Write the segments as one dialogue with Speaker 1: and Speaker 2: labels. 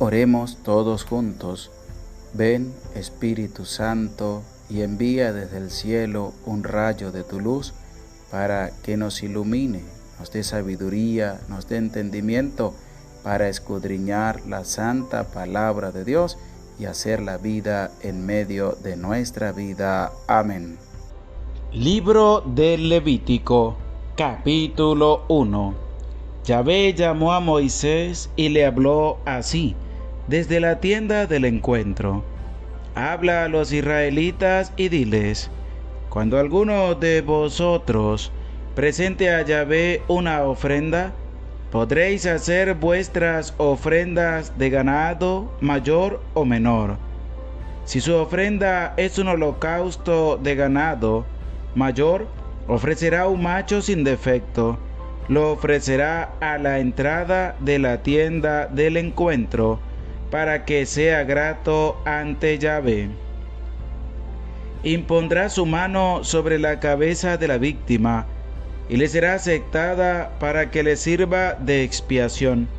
Speaker 1: Oremos todos juntos. Ven, Espíritu Santo, y envía desde el cielo un rayo de tu luz para que nos ilumine, nos dé sabiduría, nos dé entendimiento para escudriñar la santa palabra de Dios y hacer la vida en medio de nuestra vida. Amén.
Speaker 2: Libro del Levítico, capítulo 1. Yahvé llamó a Moisés y le habló así, desde la tienda del encuentro. Habla a los israelitas y diles: cuando alguno de vosotros presente a Yahvé una ofrenda, podréis hacer vuestras ofrendas de ganado mayor o menor. Si su ofrenda es un holocausto de ganado mayor, ofrecerá un macho sin defecto. Lo ofrecerá a la entrada de la tienda del encuentro, para que sea grato ante Yahvé. Impondrá su mano sobre la cabeza de la víctima, y le será aceptada para que le sirva de expiación.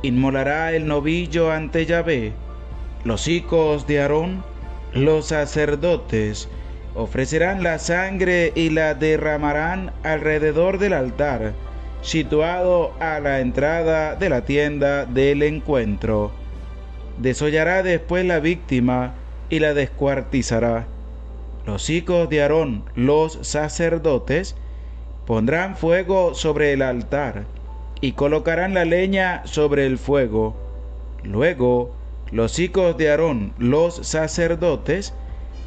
Speaker 2: Inmolará el novillo ante Yahvé. Los hijos de Aarón, los sacerdotes, ofrecerán la sangre y la derramarán alrededor del altar, situado a la entrada de la tienda del encuentro. Desollará después la víctima y la descuartizará. Los hijos de Aarón, los sacerdotes, pondrán fuego sobre el altar y colocarán la leña sobre el fuego. Luego, los hijos de Aarón, los sacerdotes,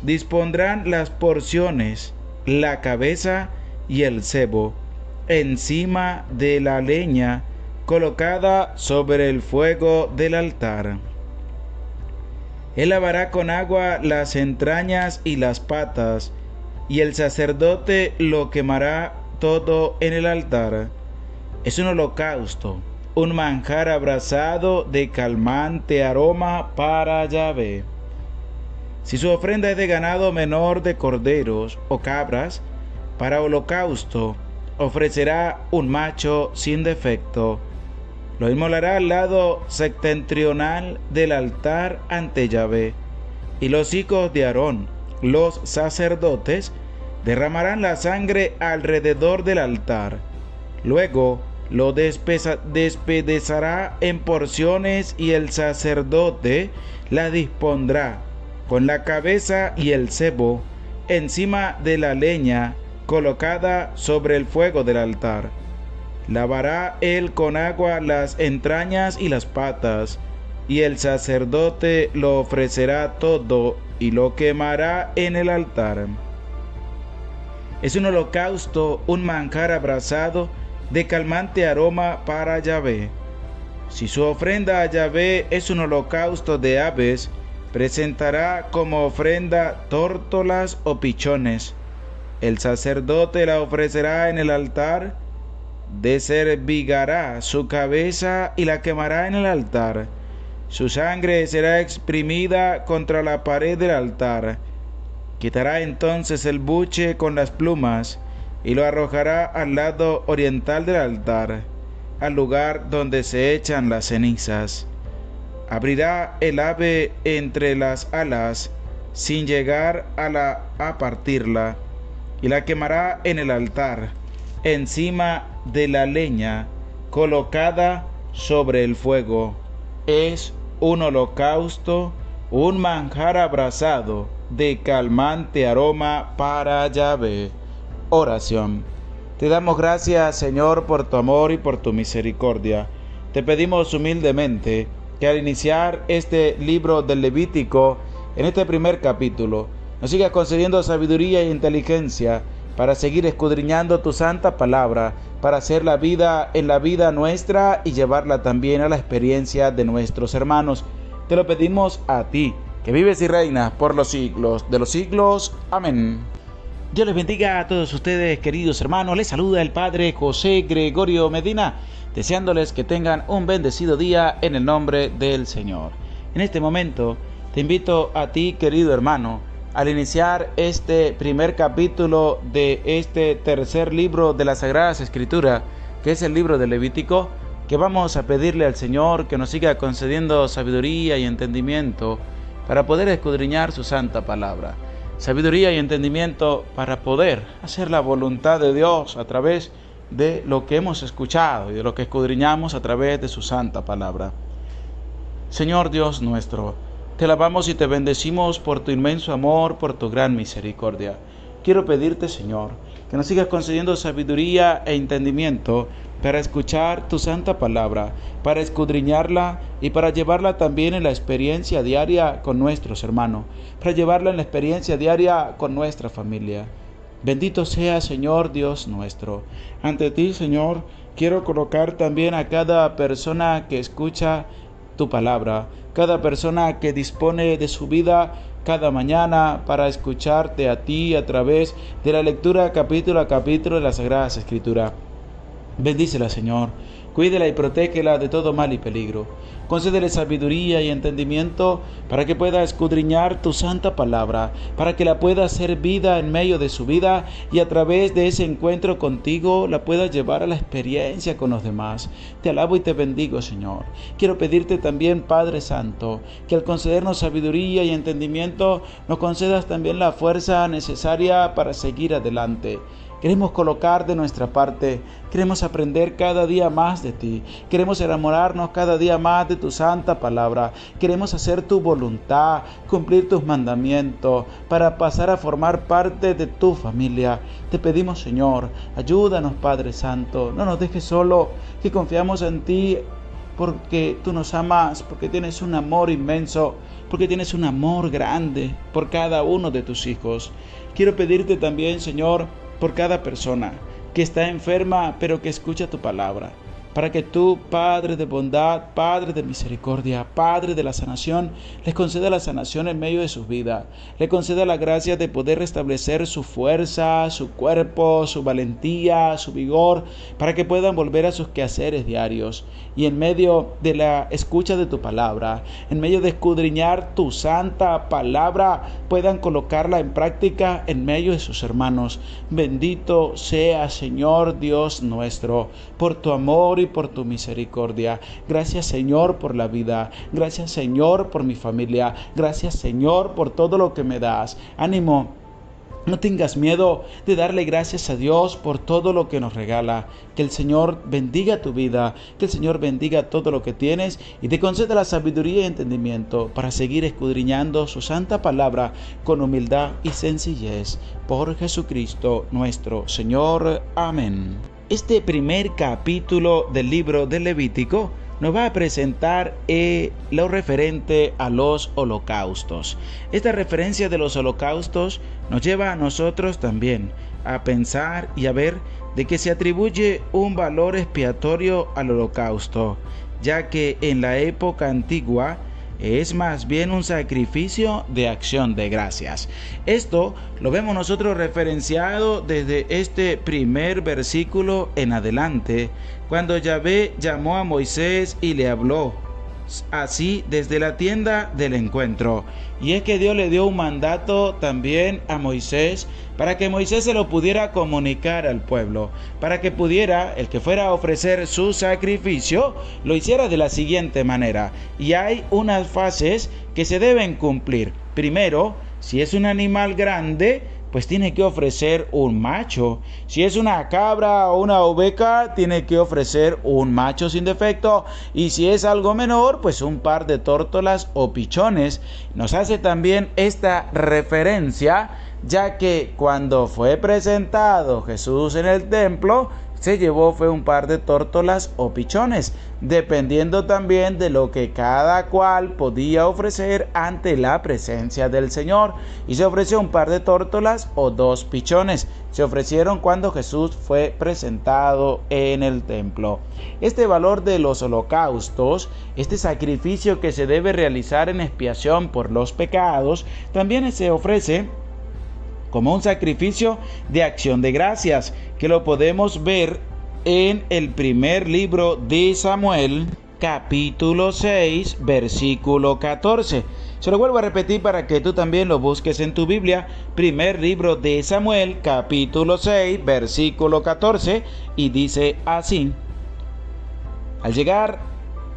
Speaker 2: dispondrán las porciones, la cabeza y el sebo, encima de la leña colocada sobre el fuego del altar. Él lavará con agua las entrañas y las patas, y el sacerdote lo quemará todo en el altar. Es un holocausto, un manjar abrasado de calmante aroma para Yahvé. Si su ofrenda es de ganado menor de corderos o cabras, para holocausto ofrecerá un macho sin defecto. Lo inmolará al lado septentrional del altar ante Yahvé, y los hijos de Aarón, los sacerdotes, derramarán la sangre alrededor del altar. Luego lo despedazará en porciones y el sacerdote la dispondrá, con la cabeza y el sebo, encima de la leña colocada sobre el fuego del altar. Lavará él con agua las entrañas y las patas, y el sacerdote lo ofrecerá todo y lo quemará en el altar. Es un holocausto, un manjar abrasado de calmante aroma para Yahvé. Si su ofrenda a Yahvé es un holocausto de aves, presentará como ofrenda tórtolas o pichones. El sacerdote la ofrecerá en el altar, descervigará su cabeza y la quemará en el altar. Su sangre será exprimida contra la pared del altar. Quitará entonces el buche con las plumas y lo arrojará al lado oriental del altar, al lugar donde se echan las cenizas. Abrirá el ave entre las alas sin llegar a partirla, y la quemará en el altar, encima de la leña colocada sobre el fuego. Es un holocausto, un manjar abrasado de calmante aroma para Yahvé. Oración. Te damos gracias, Señor, por tu amor y por tu misericordia. Te pedimos humildemente que al iniciar este libro del Levítico, en este primer capítulo, nos sigas concediendo sabiduría e inteligencia para seguir escudriñando tu santa palabra, para hacer la vida en la vida nuestra y llevarla también a la experiencia de nuestros hermanos. Te lo pedimos a ti, que vives y reinas por los siglos de los siglos. Amén. Dios les bendiga a todos ustedes, queridos hermanos. Les saluda el Padre José Gregorio Medina, deseándoles que tengan un bendecido día en el nombre del Señor. En este momento te invito a ti, querido hermano, al iniciar este primer capítulo de este tercer libro de las Sagradas Escrituras, que es el libro del Levítico, que vamos a pedirle al Señor que nos siga concediendo sabiduría y entendimiento para poder escudriñar su santa palabra. Sabiduría y entendimiento para poder hacer la voluntad de Dios a través de lo que hemos escuchado y de lo que escudriñamos a través de su santa palabra. Señor Dios nuestro, te alabamos y te bendecimos por tu inmenso amor, por tu gran misericordia. Quiero pedirte, Señor, que nos sigas concediendo sabiduría e entendimiento para escuchar tu santa palabra, para escudriñarla y para llevarla también en la experiencia diaria con nuestros hermanos, para llevarla en la experiencia diaria con nuestra familia. Bendito sea, Señor Dios nuestro. Ante ti, Señor, quiero colocar también a cada persona que escucha tu palabra, cada persona que dispone de su vida cada mañana para escucharte a ti a través de la lectura capítulo a capítulo de las Sagradas Escrituras. Bendícela, Señor, cuídela y protégela de todo mal y peligro. Concédele sabiduría y entendimiento para que pueda escudriñar tu santa palabra, para que la pueda hacer vida en medio de su vida y a través de ese encuentro contigo la pueda llevar a la experiencia con los demás. Te alabo y te bendigo, Señor. Quiero pedirte también, Padre Santo, que al concedernos sabiduría y entendimiento nos concedas también la fuerza necesaria para seguir adelante. Queremos colocar de nuestra parte, queremos aprender cada día más de ti, queremos enamorarnos cada día más de tu santa palabra, queremos hacer tu voluntad, cumplir tus mandamientos, para pasar a formar parte de tu familia. Te pedimos, Señor, ayúdanos, Padre Santo, no nos dejes solo, que confiamos en ti, porque tú nos amas, porque tienes un amor inmenso, porque tienes un amor grande por cada uno de tus hijos. Quiero pedirte también, Señor, por cada persona que está enferma, pero que escucha tu palabra, para que tú, Padre de bondad, Padre de misericordia, Padre de la sanación, les conceda la sanación en medio de sus vidas, le conceda la gracia de poder restablecer su fuerza, su cuerpo, su valentía, su vigor, para que puedan volver a sus quehaceres diarios. Y en medio de la escucha de tu palabra, en medio de escudriñar tu santa palabra, puedan colocarla en práctica en medio de sus hermanos. Bendito sea, Señor Dios nuestro, por tu amor y por tu misericordia. Gracias, Señor, por la vida. Gracias, Señor, por mi familia. Gracias, Señor, por todo lo que me das. Ánimo. No tengas miedo de darle gracias a Dios por todo lo que nos regala. Que el Señor bendiga tu vida, que el Señor bendiga todo lo que tienes y te conceda la sabiduría y entendimiento para seguir escudriñando su santa palabra con humildad y sencillez. Por Jesucristo nuestro Señor. Amén. Este primer capítulo del libro del Levítico nos va a presentar lo referente a los holocaustos. Esta referencia de los holocaustos nos lleva a nosotros también a pensar y a ver de que se atribuye un valor expiatorio al holocausto, ya que en la época antigua es más bien un sacrificio de acción de gracias. Esto lo vemos nosotros referenciado desde este primer versículo en adelante, cuando Yahvé llamó a Moisés y le habló así desde la tienda del encuentro. Y es que Dios le dio un mandato también a Moisés para que Moisés se lo pudiera comunicar al pueblo, para que pudiera, el que fuera a ofrecer su sacrificio, lo hiciera de la siguiente manera. Y hay unas fases que se deben cumplir. Primero, si es un animal grande, pues tiene que ofrecer un macho. Si es una cabra o una oveja, tiene que ofrecer un macho sin defecto. Y si es algo menor, pues un par de tórtolas o pichones. Nos hace también esta referencia, ya que cuando fue presentado Jesús en el templo, se llevó fue un par de tórtolas o pichones, dependiendo también de lo que cada cual podía ofrecer ante la presencia del Señor. Y se ofreció un par de tórtolas o 2 pichones. Se ofrecieron cuando Jesús fue presentado en el templo. Este valor de los holocaustos, este sacrificio que se debe realizar en expiación por los pecados, también se ofrece como un sacrificio de acción de gracias, que lo podemos ver en el primer libro de Samuel, capítulo 6, versículo 14. Se lo vuelvo a repetir para que tú también lo busques en tu Biblia. Primer libro de Samuel, capítulo 6, versículo 14, y dice así: Al llegar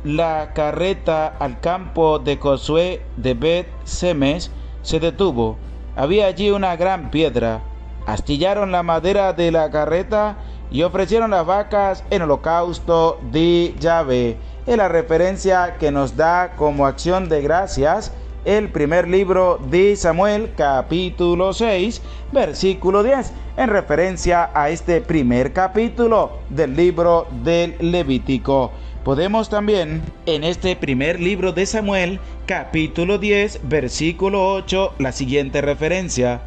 Speaker 2: la carreta al campo de Josué de Bet-Semes, se detuvo. Había allí una gran piedra. Astillaron la madera de la carreta y ofrecieron las vacas en holocausto de Yahvé. Es la referencia que nos da como acción de gracias el primer libro de Samuel, capítulo 6, versículo 10, en referencia a este primer capítulo del libro del Levítico. Podemos también, en este primer libro de Samuel, capítulo 10, versículo 8, la siguiente referencia: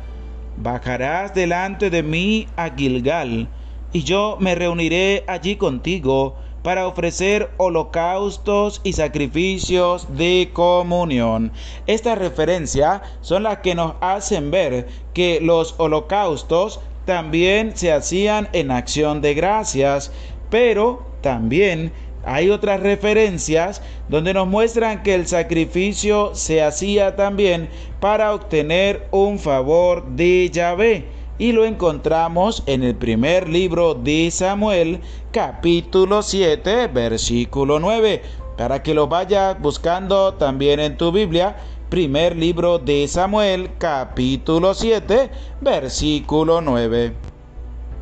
Speaker 2: bajarás delante de mí a Gilgal, y yo me reuniré allí contigo para ofrecer holocaustos y sacrificios de comunión. Estas referencias son las que nos hacen ver que los holocaustos también se hacían en acción de gracias, pero también hay otras referencias donde nos muestran que el sacrificio se hacía también para obtener un favor de Yahvé. Y lo encontramos en el primer libro de Samuel, capítulo 7, versículo 9. Para que lo vayas buscando también en tu Biblia, primer libro de Samuel, capítulo 7, versículo 9.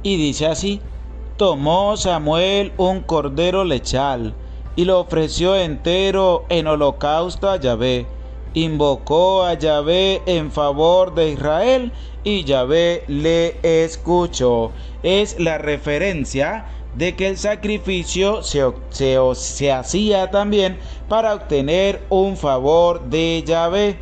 Speaker 2: Y dice así: tomó Samuel un cordero lechal y lo ofreció entero en holocausto a Yahvé. Invocó a Yahvé en favor de Israel y Yahvé le escuchó. Es la referencia de que el sacrificio se hacía también para obtener un favor de Yahvé.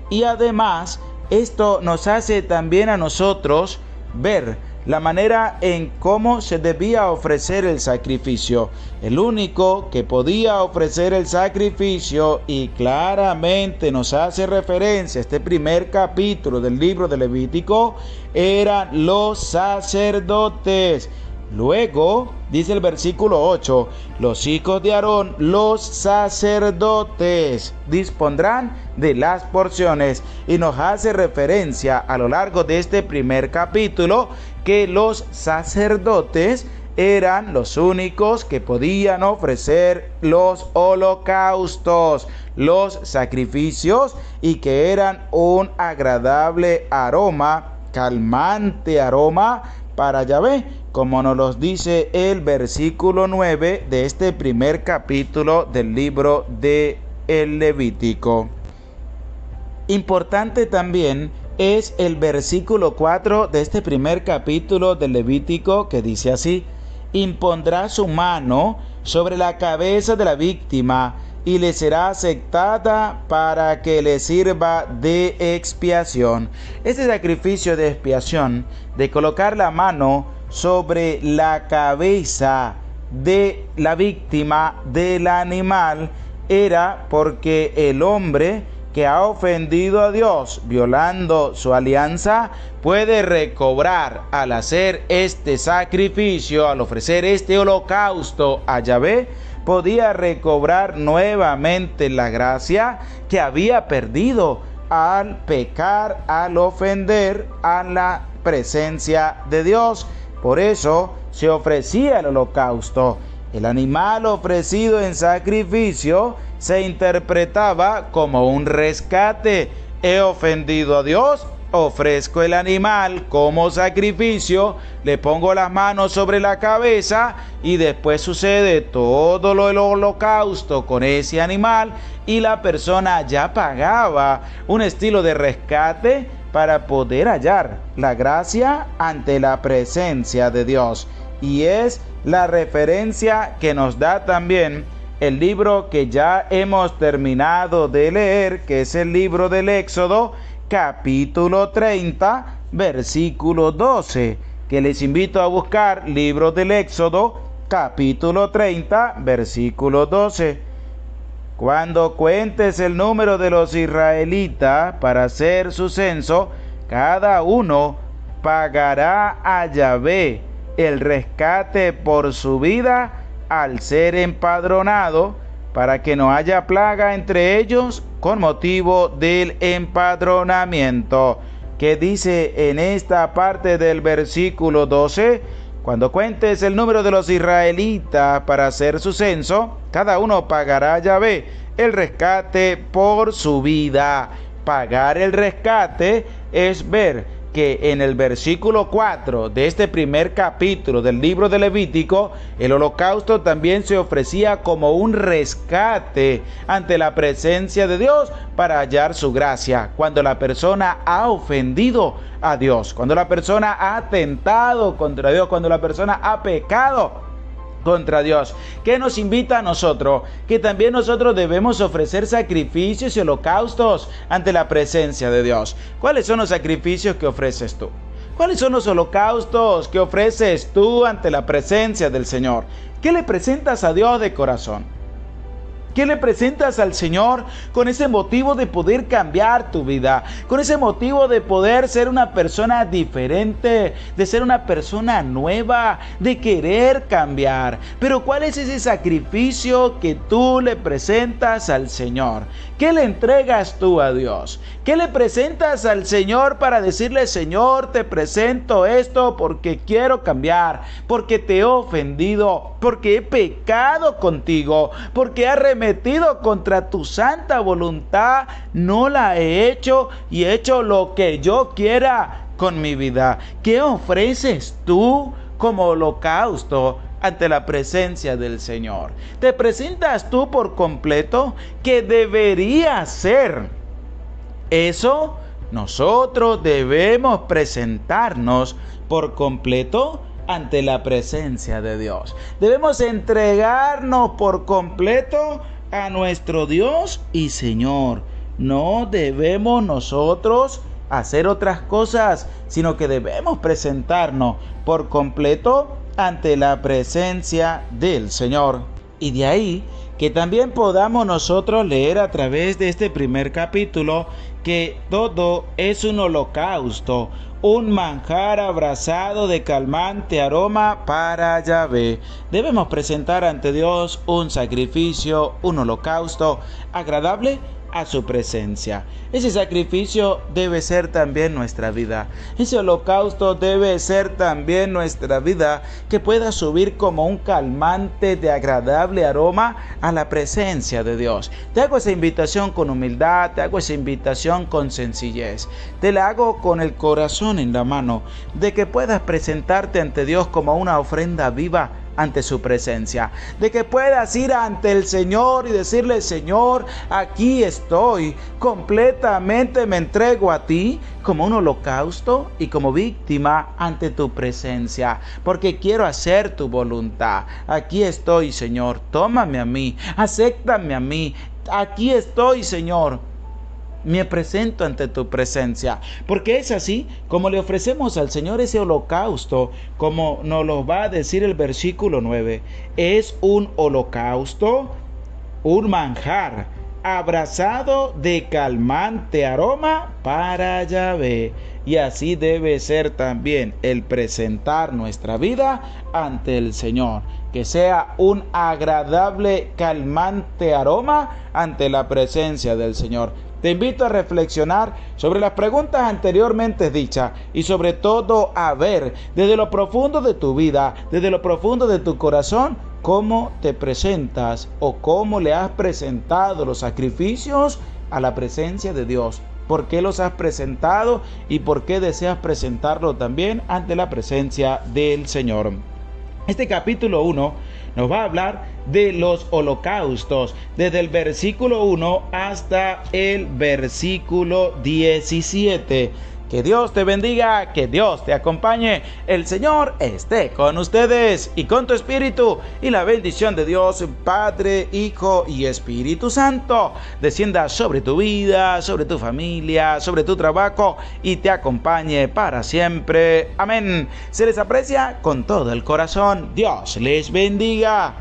Speaker 2: Y además, esto nos hace también a nosotros ver la manera en cómo se debía ofrecer el sacrificio. El único que podía ofrecer el sacrificio, y claramente nos hace referencia a este primer capítulo del libro de Levítico, eran los sacerdotes. Luego, dice el versículo 8, los hijos de Aarón, los sacerdotes, dispondrán de las porciones. Y nos hace referencia a lo largo de este primer capítulo que los sacerdotes eran los únicos que podían ofrecer los holocaustos, los sacrificios, y que eran un agradable aroma, calmante aroma para Yahvé, como nos lo dice el versículo 9 de este primer capítulo del libro de el Levítico. Importante también es el versículo 4 de este primer capítulo del Levítico, que dice así: impondrá su mano sobre la cabeza de la víctima y le será aceptada para que le sirva de expiación. Este sacrificio de expiación, de colocar la mano sobre la cabeza de la víctima del animal, era porque el hombre que ha ofendido a Dios violando su alianza puede recobrar, al hacer este sacrificio, al ofrecer este holocausto a Yahvé, podía recobrar nuevamente la gracia que había perdido al pecar, al ofender a la presencia de Dios. Por eso se ofrecía el holocausto. El animal ofrecido en sacrificio se interpretaba como un rescate. He ofendido a Dios, ofrezco el animal como sacrificio, le pongo las manos sobre la cabeza y después sucede todo lo del holocausto con ese animal, y la persona ya pagaba un estilo de rescate para poder hallar la gracia ante la presencia de Dios. Y es la referencia que nos da también el libro que ya hemos terminado de leer, que es el libro del Éxodo, capítulo 30, versículo 12, que les invito a buscar, libro del Éxodo, capítulo 30, versículo 12. Cuando cuentes el número de los israelitas para hacer su censo, cada uno pagará a Yahvé el rescate por su vida al ser empadronado, para que no haya plaga entre ellos con motivo del empadronamiento. Que dice en esta parte del versículo 12: Cuando cuentes el número de los israelitas para hacer su censo, cada uno pagará a Yahvé el rescate por su vida. Pagar el rescate es ver que en el versículo 4 de este primer capítulo del libro de Levítico, el holocausto también se ofrecía como un rescate ante la presencia de Dios para hallar su gracia. Cuando la persona ha ofendido a Dios, cuando la persona ha atentado contra Dios, cuando la persona ha pecado contra Dios. ¿Qué nos invita a nosotros? Que también nosotros debemos ofrecer sacrificios y holocaustos ante la presencia de Dios. ¿Cuáles son los sacrificios que ofreces tú? ¿Cuáles son los holocaustos que ofreces tú ante la presencia del Señor? ¿Qué le presentas a Dios de corazón? ¿Qué le presentas al Señor con ese motivo de poder cambiar tu vida? Con ese motivo de poder ser una persona diferente, de ser una persona nueva, de querer cambiar. Pero ¿cuál es ese sacrificio que tú le presentas al Señor? ¿Qué le entregas tú a Dios? ¿Qué le presentas al Señor para decirle: Señor, te presento esto porque quiero cambiar, porque te he ofendido, porque he pecado contigo, porque he arremetido contra tu santa voluntad, no la he hecho y he hecho lo que yo quiera con mi vida? ¿Qué ofreces tú como holocausto ante la presencia del Señor? ¿Te presentas tú por completo? ¿Qué debería ser? Eso, nosotros debemos presentarnos por completo ante la presencia de Dios. Debemos entregarnos por completo a nuestro Dios y Señor. No debemos nosotros hacer otras cosas, sino que debemos presentarnos por completo ante la presencia del Señor. Y de ahí que también podamos nosotros leer a través de este primer capítulo que todo es un holocausto, un manjar abrasado de calmante aroma para Yahvé. Debemos presentar ante Dios un sacrificio, un holocausto agradable a su presencia. Ese sacrificio debe ser también nuestra vida. Ese holocausto debe ser también nuestra vida, que pueda subir como un calmante de agradable aroma a la presencia de Dios. Te hago esa invitación con humildad, te hago esa invitación con sencillez. Te la hago con el corazón en la mano, de que puedas presentarte ante Dios como una ofrenda viva ante su presencia, de que puedas ir ante el Señor y decirle: Señor, aquí estoy, completamente me entrego a ti como un holocausto y como víctima ante tu presencia, porque quiero hacer tu voluntad. Aquí estoy, Señor, tómame a mí, acéptame a mí, aquí estoy, Señor. Me presento ante tu presencia, porque es así como le ofrecemos al Señor ese holocausto, como nos lo va a decir el versículo 9. Es un holocausto, un manjar abrasado de calmante aroma para Yahvé. Y así debe ser también el presentar nuestra vida ante el Señor, que sea un agradable calmante aroma ante la presencia del Señor. Te invito a reflexionar sobre las preguntas anteriormente dichas y sobre todo a ver desde lo profundo de tu vida, desde lo profundo de tu corazón, cómo te presentas o cómo le has presentado los sacrificios a la presencia de Dios. ¿Por qué los has presentado y por qué deseas presentarlo también ante la presencia del Señor? Este capítulo 1 nos va a hablar de los holocaustos, desde el versículo 1 hasta el versículo 17. Que Dios te bendiga, que Dios te acompañe, el Señor esté con ustedes y con tu espíritu, y la bendición de Dios, Padre, Hijo y Espíritu Santo, descienda sobre tu vida, sobre tu familia, sobre tu trabajo y te acompañe para siempre. Amén. Se les aprecia con todo el corazón. Dios les bendiga.